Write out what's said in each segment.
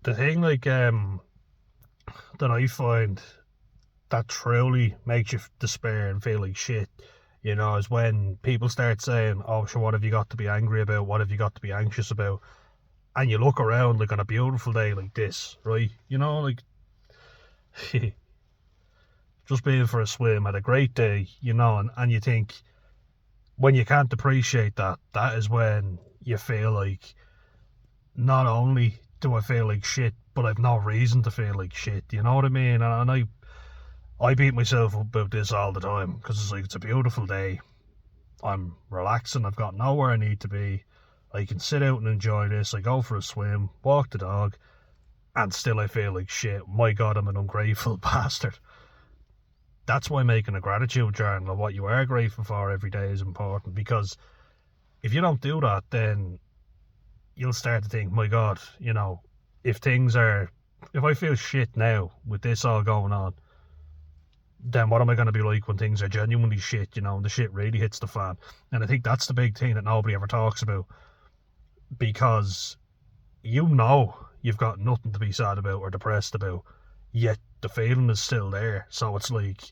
The thing that I find that truly makes you despair and feel like shit, is when people start saying, "Oh, sure, what have you got to be angry about? What have you got to be anxious about?" And you look around like on a beautiful day like this, right? Like just being for a swim, had a great day, and you think when you can't appreciate that, that is when you feel like not only do I feel like shit, but I've no reason to feel like shit. You know what I mean? And I beat myself up about this all the time because it's like it's a beautiful day. I'm relaxing. I've got nowhere I need to be. I can sit out and enjoy this. I go for a swim, walk the dog, and still I feel like shit. My God, I'm an ungrateful bastard. That's why making a gratitude journal of what you are grateful for every day is important, because if you don't do that, then you'll start to think, my God, if things are, if I feel shit now with this all going on, then what am I going to be like when things are genuinely shit, and the shit really hits the fan? And I think that's the big thing that nobody ever talks about, because you've got nothing to be sad about or depressed about, yet the feeling is still there. So it's like,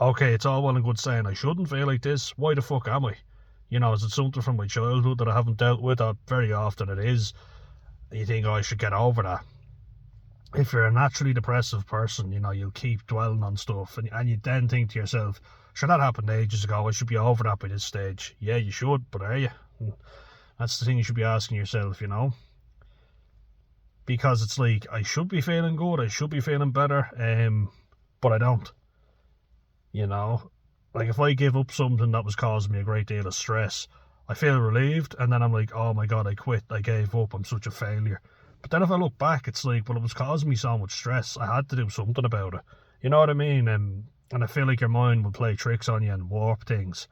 okay, it's all well and good saying I shouldn't feel like this. Why the fuck am I? Is it something from my childhood that I haven't dealt with? Very often it is. And you think, oh, I should get over that. If you're a naturally depressive person, you'll keep dwelling on stuff, and you then think to yourself, sure, that happened ages ago, I should be over that by this stage. Yeah, you should, but are you? That's the thing you should be asking yourself, because it's like, I should be feeling good, I should be feeling better, but I don't, you know? Like, if I give up something that was causing me a great deal of stress, I feel relieved, and then I'm like, oh my God, I quit, I gave up, I'm such a failure. But then if I look back, it's like, well, it was causing me so much stress, I had to do something about it. You know what I mean? And I feel like your mind will play tricks on you and warp things.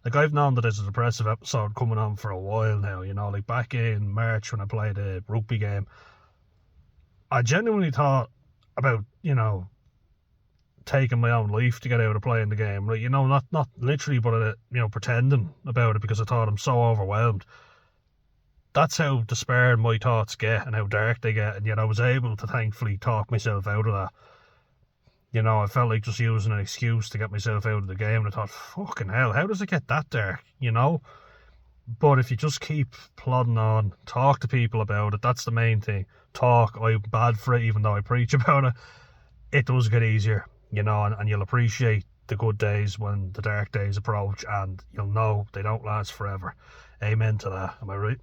Like, I've known that there's a depressive episode coming on for a while now, like back in March when I played a rugby game, I genuinely thought about, taking my own life to get out of playing the game. Like, not literally, but, pretending about it because I thought I'm so overwhelmed. That's how despairing my thoughts get and how dark they get, and yet I was able to thankfully talk myself out of that. I felt like just using an excuse to get myself out of the game, and I thought, fucking hell, how does it get that dark? But if you just keep plodding on, talk to people about it, that's the main thing. Talk, I'm bad for it, even though I preach about it. It does get easier, and you'll appreciate the good days when the dark days approach, and you'll know they don't last forever. Amen to that, am I right?